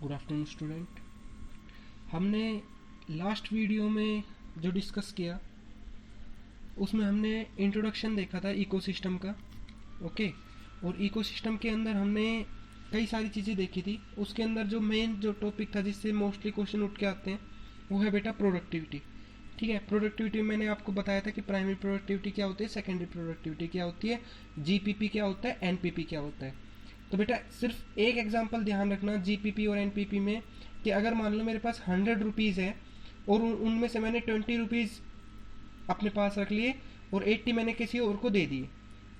Good afternoon student. हमने last video में जो डिस्कस किया उसमें हमने इंट्रोडक्शन देखा था इकोसिस्टम का। ओके, और इकोसिस्टम के अंदर हमने कई सारी चीज़ें देखी थी। उसके अंदर जो मेन जो टॉपिक था जिससे मोस्टली क्वेश्चन उठ के आते हैं वो है बेटा प्रोडक्टिविटी। ठीक है, प्रोडक्टिविटी मैंने आपको बताया था कि प्राइमरी प्रोडक्टिविटी क्या होती है, सेकेंडरी प्रोडक्टिविटी क्या होती है, जीपीपी क्या होता है, एनपीपी क्या होता है। तो बेटा सिर्फ एक एग्जांपल ध्यान रखना जीपीपी और एनपीपी में कि अगर मान लो मेरे पास 100 रुपीज़ है और उनमें से मैंने 20 रुपीज़ अपने पास रख लिए और 80 मैंने किसी और को दे दिए।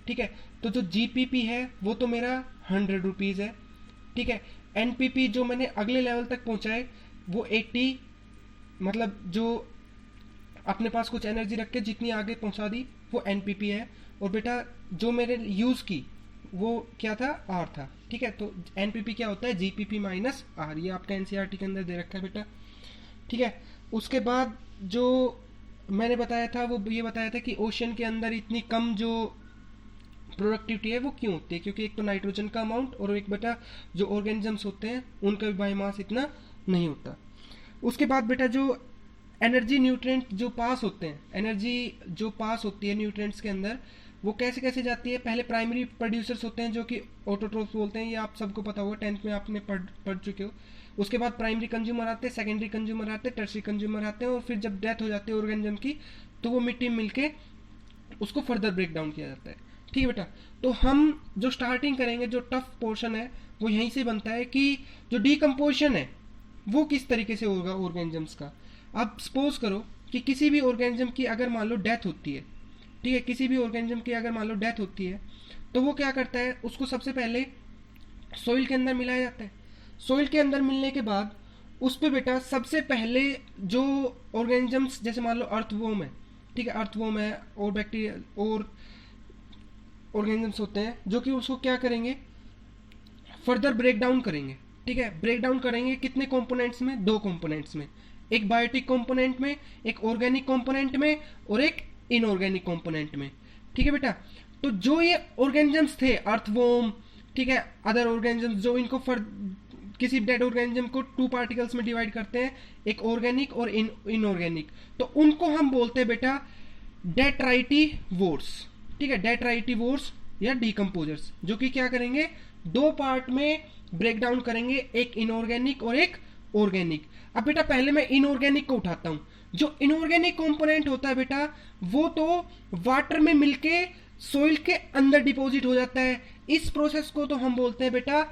ठीक है, तो जो जीपीपी है वो तो मेरा 100 रुपीज़ है। ठीक है, एनपीपी जो मैंने अगले लेवल तक पहुंचाए वो 80, मतलब जो अपने पास कुछ एनर्जी रख के जितनी आगे पहुंचा दी वो एनपीपी है। और बेटा जो मेरे यूज़ की वो क्या था, आर था। ठीक है, तो एनपीपी क्या होता है, जीपीपी माइनस आर। ये आपका एनसीईआरटी के अंदर दे रखा है बेटा। ठीक है, उसके बाद जो मैंने बताया था वो ये बताया था कि ओशन के अंदर इतनी कम जो प्रोडक्टिविटी है वो क्यों होती है, क्योंकि एक तो नाइट्रोजन का अमाउंट और एक बेटा जो ऑर्गेनिजम्स होते हैं उनका भी बायोमास इतना नहीं होता। उसके बाद बेटा जो एनर्जी न्यूट्रिएंट जो पास होते हैं, एनर्जी जो पास होती है न्यूट्रिएंट्स के अंदर वो कैसे कैसे जाती है। पहले प्राइमरी प्रोड्यूसर्स होते हैं जो कि ऑटोट्रोफ्स बोलते हैं, ये आप सबको पता होगा, 10th में आपने पढ़ चुके हो। उसके बाद प्राइमरी कंज्यूमर आते हैं, सेकेंडरी कंज्यूमर आते हैं, टर्शियरी कंज्यूमर आते हैं, और फिर जब डेथ हो जाती है ऑर्गेनिज्म की तो वो मिट्टी में मिलके उसको फर्दर ब्रेक डाउन किया जाता है। ठीक है बेटा, तो हम जो स्टार्टिंग करेंगे, जो टफ पोर्शन है वो यहीं से बनता है कि जो डीकम्पोजिशन है वो किस तरीके से होगा ऑर्गेनिजम्स का। अब सपोज करो कि किसी भी ऑर्गेनिज्म की अगर मान लो डेथ होती है, ठीक है, किसी भी ऑर्गेनिज्म की अगर मान लो डेथ होती है तो वो क्या करता है, उसको सबसे पहले सोइल के अंदर मिलाया जाता है। सोइल के अंदर मिलने के बाद उस पे बेटा सबसे पहले जो ऑर्गेनिजम्स, जैसे मान लो अर्थवॉर्म है, ठीक है, अर्थवॉर्म है और बैक्टीरिया और ऑर्गेनिजम्स होते हैं जो कि उसको क्या करेंगे, फर्दर ब्रेक डाउन करेंगे। ठीक है, ब्रेक डाउन करेंगे कितने कंपोनेंट्स में, दो कंपोनेंट्स में, एक बायोटिक कंपोनेंट में, एक ऑर्गेनिक कंपोनेंट में और एक इनऑर्गेनिक कंपोनेंट में। ठीक है बेटा, तो जो ये ऑर्गेनिजम्स थे अर्थवॉर्म, ठीक है, अदर ऑर्गेनिजम्स जो इनको किसी डेड ऑर्गेनिज्म को 2 पार्टिकल्स में डिवाइड करते हैं, एक ऑर्गेनिक और इनऑर्गेनिक, तो उनको हम बोलते हैं बेटा डेट्राइटिवोर्स। ठीक है, डेट्राइटिवोर्स या डीकम्पोजर्स, जो कि क्या करेंगे, 2 पार्ट में ब्रेक डाउन करेंगे, एक इनऑर्गेनिक और एक ऑर्गेनिक। अब बेटा पहले मैं इनऑर्गेनिक को उठाता हूं। जो इनऑर्गेनिक कंपोनेंट होता है बेटा वो तो वाटर में मिलके सोइल के अंदर डिपॉजिट हो जाता है। इस प्रोसेस को तो हम बोलते हैं बेटा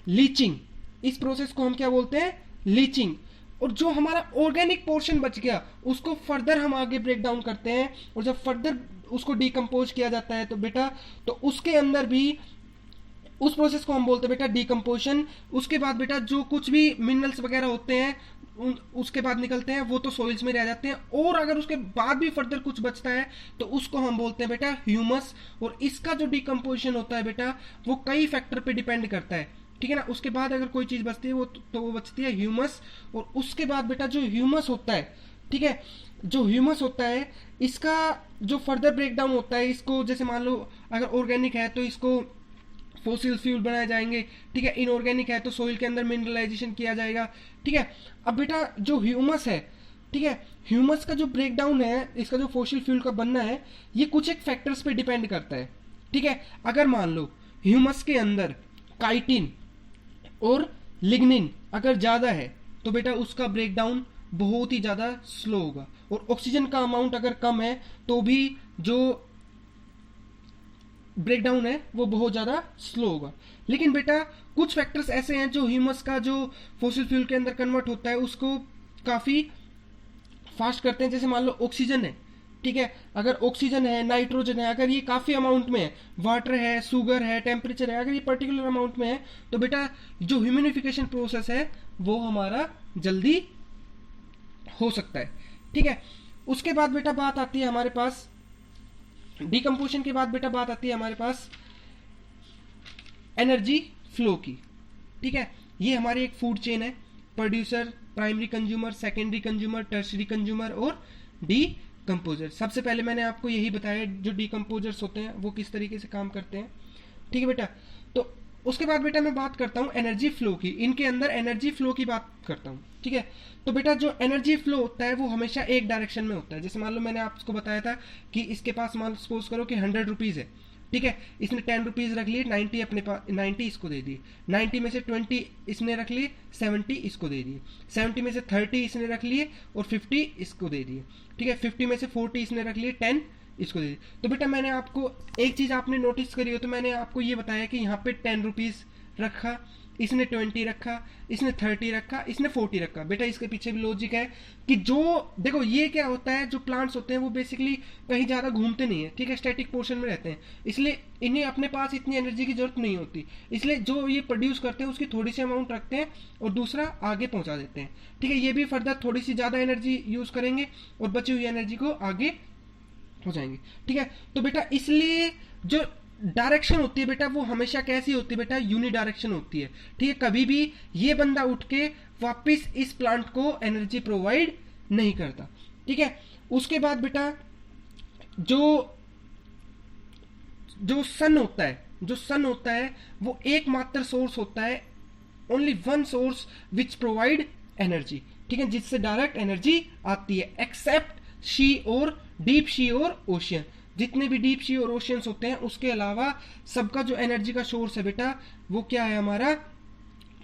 लीचिंग। इस प्रोसेस को हम क्या बोलते हैं, लीचिंग। और जो हमारा ऑर्गेनिक पोर्शन बच गया उसको फर्दर हम आगे ब्रेक डाउन करते हैं, और जब फर्दर उसको डिकम्पोज किया जाता है तो बेटा तो उसके अंदर भी उस प्रोसेस को हम बोलते हैं बेटा डिकम्पोजिशन। उसके बाद बेटा जो कुछ भी मिनरल्स वगैरह होते हैं उसके बाद निकलते हैं वो तो सॉइल्स में रह जाते हैं, और अगर उसके बाद भी फर्दर कुछ बचता है तो उसको हम बोलते हैं बेटा ह्यूमस। और इसका जो डिकम्पोजिशन होता है बेटा वो कई फैक्टर पे डिपेंड करता है। ठीक है ना, उसके बाद अगर कोई चीज बचती है वो तो वो बचती है ह्यूमस। और उसके बाद बेटा जो ह्यूमस होता है, ठीक है, जो ह्यूमस होता है इसका जो फर्दर ब्रेक डाउन होता है, इसको जैसे मान लो अगर ऑर्गेनिक है तो इसको फोसिल फ्यूल बनाए जाएंगे। ठीक है, इनऑर्गेनिक है तो सोइल के अंदर मिनरलाइजेशन किया जाएगा। ठीक है, अब बेटा जो ह्यूमस है, ठीक है, ह्यूमस का जो ब्रेक डाउन है, इसका जो फोसिल फ्यूल का बनना है, ये कुछ एक फैक्टर्स पे डिपेंड करता है। ठीक है, अगर मान लो ह्यूमस के अंदर काइटिन और लिग्निन अगर ज्यादा है तो बेटा उसका ब्रेक डाउन बहुत ही ज्यादा स्लो होगा, और ऑक्सीजन का अमाउंट अगर कम है तो भी जो ब्रेक डाउन है वो बहुत ज्यादा स्लो होगा। लेकिन बेटा कुछ फैक्टर्स ऐसे हैं जो ह्यूमस का जो फॉसिल फ्यूल के अंदर कन्वर्ट होता है उसको काफी फास्ट करते हैं। जैसे मान लो ऑक्सीजन है, ठीक है, अगर ऑक्सीजन है, नाइट्रोजन है, अगर ये काफी अमाउंट में है, वाटर है, शुगर है, टेम्परेचर है, अगर ये पर्टिकुलर अमाउंट में है तो बेटा जो ह्यूमिनिफिकेशन प्रोसेस है वो हमारा जल्दी हो सकता है। ठीक है, उसके बाद बेटा बात आती है हमारे पास डिकम्पोजिशन के बाद बेटा बात आती है हमारे पास एनर्जी फ्लो की। ठीक है, ये हमारी एक फूड चेन है, producer, primary consumer, secondary consumer, tertiary consumer और डीकम्पोजर। सबसे पहले मैंने आपको यही बताया जो डीकम्पोजर्स होते हैं वो किस तरीके से काम करते हैं। ठीक है बेटा, तो उसके बाद बेटा मैं बात करता हूँ एनर्जी फ्लो की, इनके अंदर एनर्जी फ्लो की बात करता हूँ, ठीक है। तो बेटा जो एनर्जी फ्लो होता है वो हमेशा एक डायरेक्शन में होता है। जैसे मान लो मैंने आपको बताया था कि इसके पास मान सपोज करो कि 100 रुपीज़ है, ठीक है, इसने 10 रुपीज़ रख लिए, 90 अपने पास, 90 इसको दे दिए, 90 में से 20 इसने रख लिए, 70 इसको दे दिए, 70 में से 30 इसने रख लिए और 50 इसको दे दिए, ठीक है, 50 में से 40 इसने रख लिए, 10 इसको दे दिए। तो बेटा मैंने आपको एक चीज़ आपने नोटिस करी हो तो मैंने आपको ये बताया कि यहाँ पे 10 रुपीज़ रखा, इसने 20 रखा, इसने 30 रखा, इसने 40 रखा। बेटा इसके पीछे भी लॉजिक है कि जो देखो ये क्या होता है, जो प्लांट्स होते हैं वो बेसिकली कहीं ज़्यादा घूमते नहीं है, ठीक है, स्टैटिक पोर्शन में रहते हैं, इसलिए इन्हें अपने पास इतनी एनर्जी की जरूरत नहीं होती, इसलिए जो ये प्रोड्यूस करते हैं उसकी थोड़ी सी अमाउंट रखते हैं और दूसरा आगे पहुंचा देते हैं, ठीक है। ये भी फर्दर थोड़ी सी ज़्यादा एनर्जी यूज़ करेंगे और बची हुई एनर्जी को आगे हो जाएंगे, ठीक है। तो बेटा इसलिए जो डायरेक्शन होती है बेटा वो हमेशा कैसी होती है बेटा, यूनि डायरेक्शन होती है, ठीक है। कभी भी ये बंदा उठ के वापस इस प्लांट को एनर्जी प्रोवाइड नहीं करता, ठीक है। उसके बाद बेटा जो जो सन होता है, जो सन होता है वो एकमात्र सोर्स होता है, only one source which provide energy, ठीक है, जिससे डायरेक्ट एनर्जी आती है, एक्सेप्ट सी और डीप सी और ओशियन। जितने भी डीप सी और ओशियंस होते हैं उसके अलावा सबका जो एनर्जी का सोर्स है बेटा वो क्या है, हमारा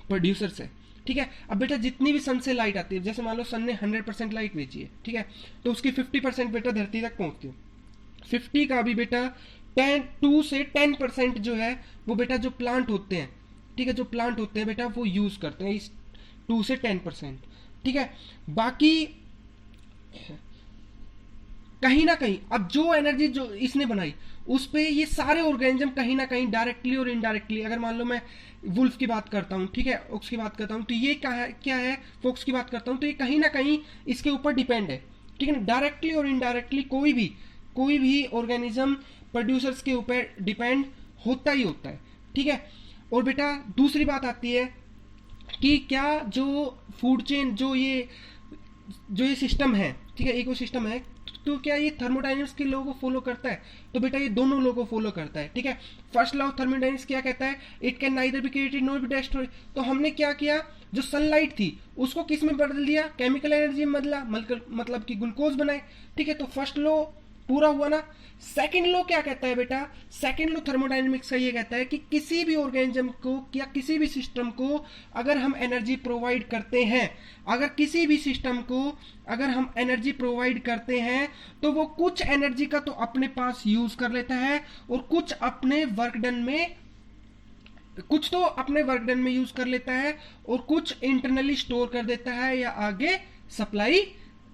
प्रोड्यूसर्स है, ठीक है। अब बेटा जितनी भी सन से लाइट आती है, जैसे मान लो सन ने 100% लाइट भेजी है, ठीक है, तो उसकी 50% बेटा धरती तक पहुंचती है, 50 का भी बेटा 2 से 10% जो है वो बेटा जो प्लांट होते हैं, ठीक है, जो प्लांट होते हैं बेटा वो यूज करते हैं इस 2 से 10%, ठीक है। बाकी कहीं ना कहीं अब जो एनर्जी जो इसने बनाई उस पे ये सारे ऑर्गेनिज्म कहीं ना कहीं डायरेक्टली और इनडायरेक्टली, अगर मान लो मैं वुल्फ की बात करता हूँ, ठीक है, ऑक्स की बात करता हूँ, तो ये क्या है फॉक्स की बात करता हूँ, तो ये कहीं ना कहीं इसके ऊपर डिपेंड है, ठीक है। डायरेक्टली और इनडायरेक्टली कोई भी ऑर्गेनिज्म प्रोड्यूसर्स के ऊपर डिपेंड होता ही होता है, ठीक है। और बेटा दूसरी बात आती है कि क्या जो फूड चेन जो ये सिस्टम है, ठीक है, इकोसिस्टम है, तो क्या ये थर्मोडायनेमिक्स के लॉ को फॉलो करता है, तो बेटा ये दोनों लॉ को फॉलो करता है, ठीक है। फर्स्ट लॉ ऑफ थर्मोडायनेमिक्स क्या कहता है, it can neither be created nor be destroyed. तो हमने क्या किया, जो सनलाइट थी उसको किस में बदल दिया, केमिकल एनर्जी में बदला, मतलब कि ग्लूकोज बनाए, ठीक है। तो फर्स्ट लॉ पूरा हुआ ना। सेकंड लॉ क्या कहता है बेटा, सेकंड लॉ थर्मोडायनेमिक्स का ये कहता है कि किसी भी ऑर्गेनिज्म को या किसी भी सिस्टम को अगर हम एनर्जी प्रोवाइड करते हैं, अगर किसी भी सिस्टम को अगर हम एनर्जी प्रोवाइड करते हैं तो वो कुछ एनर्जी का तो अपने पास यूज कर लेता है और कुछ अपने वर्क डन में यूज कर लेता है और कुछ इंटरनली स्टोर कर देता है या आगे सप्लाई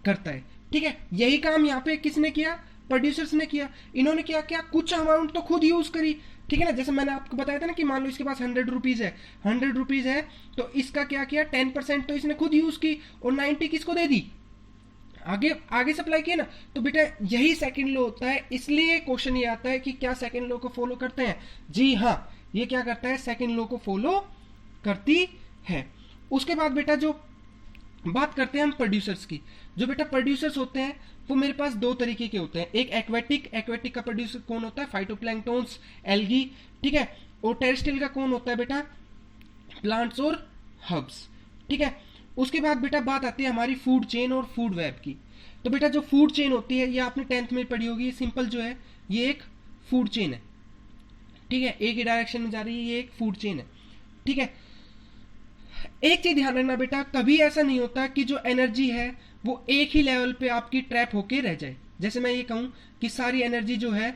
करता है, ठीक है। यही काम यहाँ पे किसने किया, प्रोड्यूसर्स ने किया। इन्होंने क्या किया, कुछ अमाउंट तो खुद यूज करी, ठीक है ना। जैसे मैंने आपको बताया था ना कि मान लो इसके पास 100 रुपीज है तो इसका क्या किया, 10% तो इसने खुद यूज की और 90 किसको दे दी, आगे सप्लाई किया ना। तो बेटा यही सेकंड लॉ होता है। इसलिए क्वेश्चन ये आता है कि क्या सेकंड लॉ को फॉलो करते हैं, जी हाँ, ये क्या करता है, सेकंड लॉ को फॉलो करती है। उसके बाद बेटा जो बात करते हैं हम प्रोड्यूसर्स की, जो बेटा प्रोड्यूसर्स होते हैं वो मेरे पास दो तरीके के होते हैं। एक एक्वेटिक का प्रोड्यूसर कौन होता है, फाइटोप्लैंक्टन्स, एल्गी, ठीक है। और टेरेस्ट्रियल का कौन होता है बेटा, प्लांट्स और हर्ब्स, ठीक है। उसके बाद बेटा बात आती है हमारी फूड चेन और फूड वेब की। तो बेटा जो फूड चेन होती है ये आपने 10th में पढ़ी होगी, सिंपल जो है ये एक फूड चेन है, ठीक है, एक ही डायरेक्शन में जा रही है, ये एक फूड चेन है, ठीक है। एक चीज ध्यान रखना बेटा, कभी ऐसा नहीं होता कि जो एनर्जी है वो एक ही लेवल पे आपकी ट्रैप होके रह जाए। जैसे मैं ये कहूं कि सारी एनर्जी जो है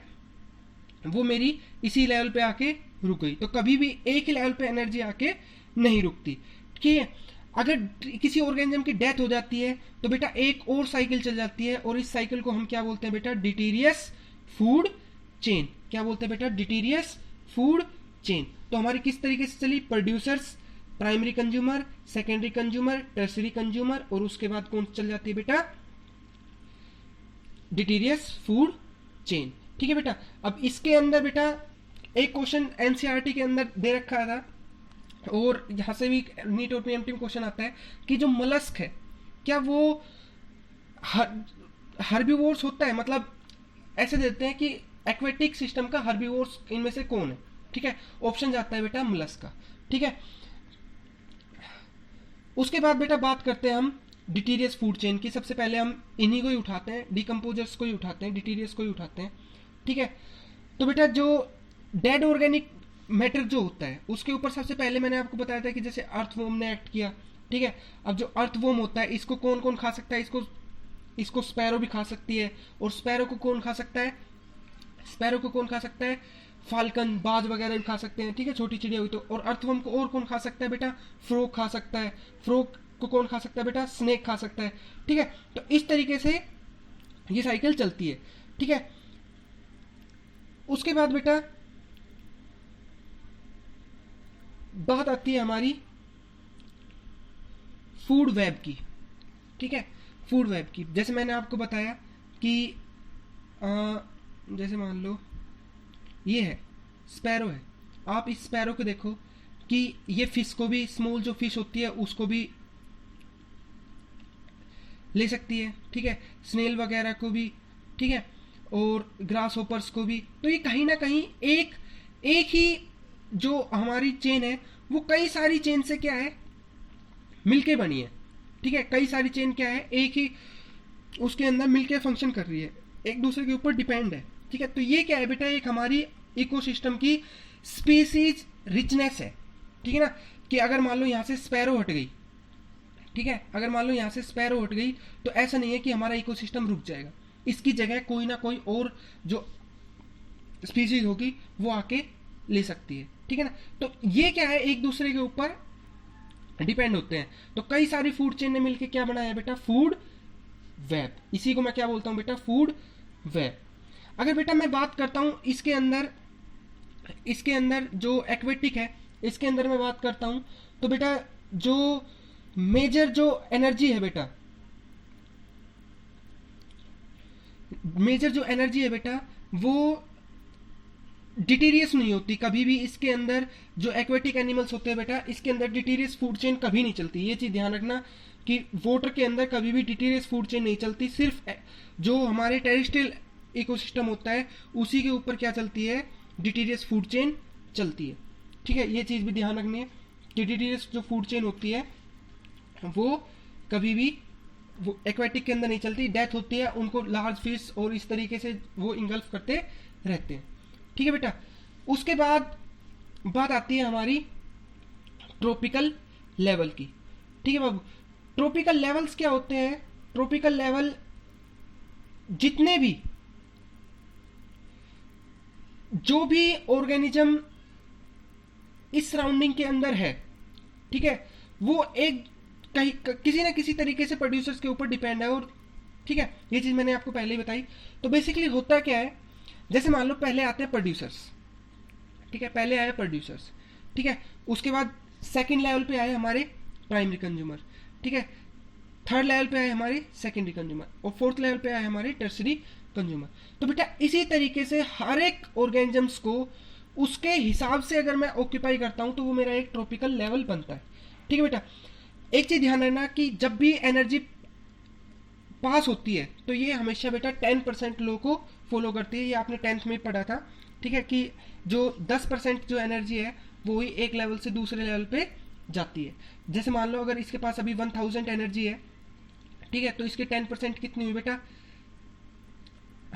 वो मेरी इसी लेवल पे आके रुक गई, तो कभी भी एक ही लेवल पे एनर्जी आके नहीं रुकती, ठीक है। अगर किसी ऑर्गेनिज्म की डेथ हो जाती है तो बेटा एक और साइकिल चल जाती है और इस साइकिल को हम क्या बोलते हैं बेटा, डिटीरियस फूड चेन। क्या बोलते हैं बेटा, डिटीरियस फूड चेन। तो हमारी किस तरीके से चली, producers, primary consumer, secondary consumer, tertiary consumer, और उसके बाद कौन चल जाती है बेटा, डिटीरियस फूड चेन, ठीक है बेटा। अब इसके अंदर बेटा एक क्वेश्चन एनसीईआरटी के अंदर दे रखा था और यहां से भी नीट और प्रीएम्प्टिव क्वेश्चन आता है कि जो मलस्क है क्या वो हर्बीवोर्स होता है, मतलब ऐसे देते हैं कि एक्वेटिक सिस्टम का हर्बीवोर्स इनमें से कौन है, ठीक ठीक है, ऑप्शन जाता है बेटा मोलस्क का। ठीक है, उसके बाद बेटा बात करते हैं हम डिटीरियस फूड चेन की। सबसे पहले हम इन्हीं को ही उठाते हैं, डिकम्पोजर्स को ही उठाते हैं, डिटीरियस को ही उठाते हैं। ठीक है, तो बेटा जो डेड ऑर्गेनिक मैटर जो होता है उसके ऊपर सबसे पहले मैंने आपको बताया था कि जैसे अर्थवॉर्म ने एक्ट किया। ठीक है, अब जो अर्थवॉर्म होता है इसको कौन कौन खा सकता है, इसको स्पैरो भी खा सकती है। और स्पैरो को कौन खा सकता है, स्पैरो को कौन खा सकता है, फाल्कन, बाज वगैरह भी खा सकते हैं। ठीक है, छोटी चिड़िया हुई तो। और अर्थवॉर्म को और कौन खा सकता है बेटा, फ्रॉग खा सकता है। फ्रॉग को कौन खा सकता है बेटा, स्नेक खा सकता है। ठीक है, तो इस तरीके से ये साइकिल चलती है। ठीक है, उसके बाद बेटा बात आती है हमारी फूड वेब की। ठीक है, फूड वेब की जैसे मैंने आपको बताया कि जैसे मान लो ये है स्पैरो है, आप इस स्पैरो को देखो कि ये फिश को भी, स्मॉल जो फिश होती है उसको भी ले सकती है। ठीक है, स्नेल वगैरह को भी। ठीक है, और ग्रास होपर्स को भी। तो ये कहीं ना कहीं एक ही जो हमारी चेन है वो कई सारी चेन से क्या है, मिलके बनी है। ठीक है, कई सारी चेन क्या है, एक ही उसके अंदर मिलके फंक्शन कर रही है, एक दूसरे के ऊपर डिपेंड है। ठीक है, तो ये क्या है बेटा, एक हमारी इकोसिस्टम की स्पीसीज रिचनेस है। ठीक है ना, कि अगर मान लो यहाँ से स्पैरो हट गई, ठीक है, अगर मान लो यहाँ से स्पैरो हट गई तो ऐसा नहीं है कि हमारा इकोसिस्टम रुक जाएगा, इसकी जगह कोई ना कोई और जो स्पीसीज होगी वो आके ले सकती है। ठीक है ना, तो ये क्या है, एक दूसरे के ऊपर डिपेंड होते हैं। तो कई सारी फूड चेन ने मिलकर क्या बनाया बेटा, फूड वेब। इसी को मैं क्या बोलता हूं बेटा, फूड वेब। अगर बेटा मैं बात करता हूं इसके अंदर जो एक्वेटिक है, इसके अंदर मैं बात करता हूं तो बेटा जो मेजर जो एनर्जी है बेटा, मेजर जो एनर्जी है बेटा वो डिटीरियस नहीं होती कभी भी। इसके अंदर जो एक्वेटिक एनिमल्स होते हैं बेटा, इसके अंदर डिटीरियस फूड चेन कभी नहीं चलती। ये चीज ध्यान रखना कि वाटर के अंदर कभी भी डिटीरियस फूड चेन नहीं चलती। सिर्फ जो हमारे टेरेस्ट्रियल इकोसिस्टम होता है उसी के ऊपर क्या चलती है, डिटीरियस फूड चेन चलती है। ठीक है, ये चीज भी ध्यान रखनी है कि डिटीरियस जो फूड चेन होती है वो कभी भी वो एक्वेटिक के अंदर नहीं चलती। डेथ होती है, उनको लार्ज फिश और इस तरीके से वो इंगल्फ करते रहते हैं। ठीक है बेटा, उसके बाद बात आती है हमारी ट्रॉपिकल लेवल की। ठीक है बाबू, ट्रॉपिकल लेवल्स क्या होते हैं, ट्रॉपिकल लेवल जितने भी जो भी ऑर्गेनिज्म इस सराउंडिंग के अंदर है, ठीक है, वो एक कहीं किसी ना किसी तरीके से प्रोड्यूसर्स के ऊपर डिपेंड है। और ठीक है, ये चीज मैंने आपको पहले ही बताई। तो बेसिकली होता क्या है, जैसे मान लो पहले आते हैं प्रोड्यूसर्स। ठीक है, पहले आए प्रोड्यूसर्स। ठीक है, उसके बाद सेकंड लेवल पे आए हमारे प्राइमरी कंज्यूमर। ठीक है, थर्ड लेवल पे आए हमारे सेकेंडरी कंज्यूमर और फोर्थ लेवल पे आए हमारे टर्सरी कंज्यूमर। तो बेटा इसी तरीके से हर एक ऑर्गेनिजम्स को उसके हिसाब से अगर मैं ऑक्यूपाई करता हूं तो वो मेरा एक ट्रॉपिकल लेवल बनता है। ठीक है बेटा, एक चीज ध्यान रखना कि जब भी एनर्जी पास होती है तो ये हमेशा बेटा 10% लो को फॉलो करती है। ये आपने 10th में पढ़ा था। ठीक है, कि जो 10% जो एनर्जी है वो ही एक लेवल से दूसरे लेवल पे जाती है। जैसे मान लो अगर इसके पास अभी 1000 एनर्जी है, ठीक है, तो इसके 10% कितनी हुई बेटा,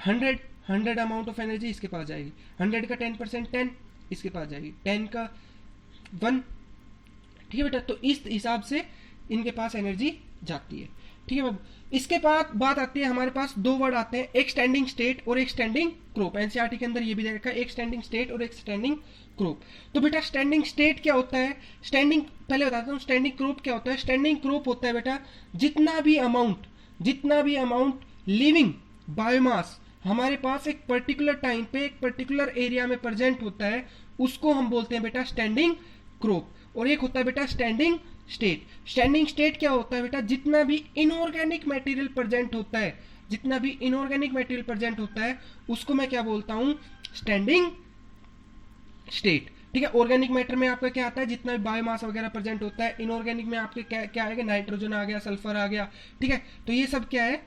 100 अमाउंट ऑफ एनर्जी इसके पास जाएगी। 100 का 10% 10 इसके पास जाएगी, 10 का 1। ठीक है बेटा, तो इस हिसाब से इनके पास एनर्जी जाती है। ठीक है बाबू, इसके बाद बात आती है हमारे पास दो वर्ड आते हैं, एक स्टैंडिंग स्टेट और एक स्टैंडिंग क्रॉप। एनसीईआरटी के अंदर ये भी देखा, एक स्टैंडिंग स्टेट और एक स्टैंडिंग क्रॉप। तो बेटा स्टैंडिंग स्टेट क्या होता है, स्टैंडिंग पहले बताता हूँ, स्टैंडिंग क्रॉप क्या होता है। स्टैंडिंग क्रॉप होता है बेटा जितना भी अमाउंट लिविंग बायोमास हमारे पास एक पर्टिकुलर टाइम पे एक पर्टिकुलर एरिया में प्रेजेंट होता है उसको हम बोलते हैं बेटा स्टैंडिंग क्रॉप। और एक होता है बेटा स्टैंडिंग स्टेट। स्टैंडिंग स्टेट क्या होता है बेटा, जितना भी इनऑर्गेनिक मटेरियल प्रेजेंट होता है, जितना भी इनऑर्गेनिक मटेरियल प्रेजेंट होता है उसको मैं क्या बोलता हूं, स्टैंडिंग स्टेट। ठीक है, ऑर्गेनिक मैटर में आपका क्या आता है, जितना भी बायोमास वगैरह प्रेजेंट होता है। इनऑर्गेनिक में आपके क्या आएगा, नाइट्रोजन आ गया, सल्फर आ गया। ठीक है, तो ये सब क्या है,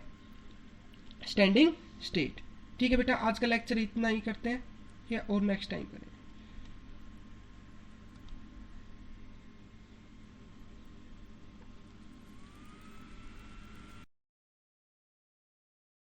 स्टैंडिंग स्टेट। ठीक है बेटा, आज का लेक्चर इतना ही करते हैं, ठीक है, और नेक्स्ट टाइम करें।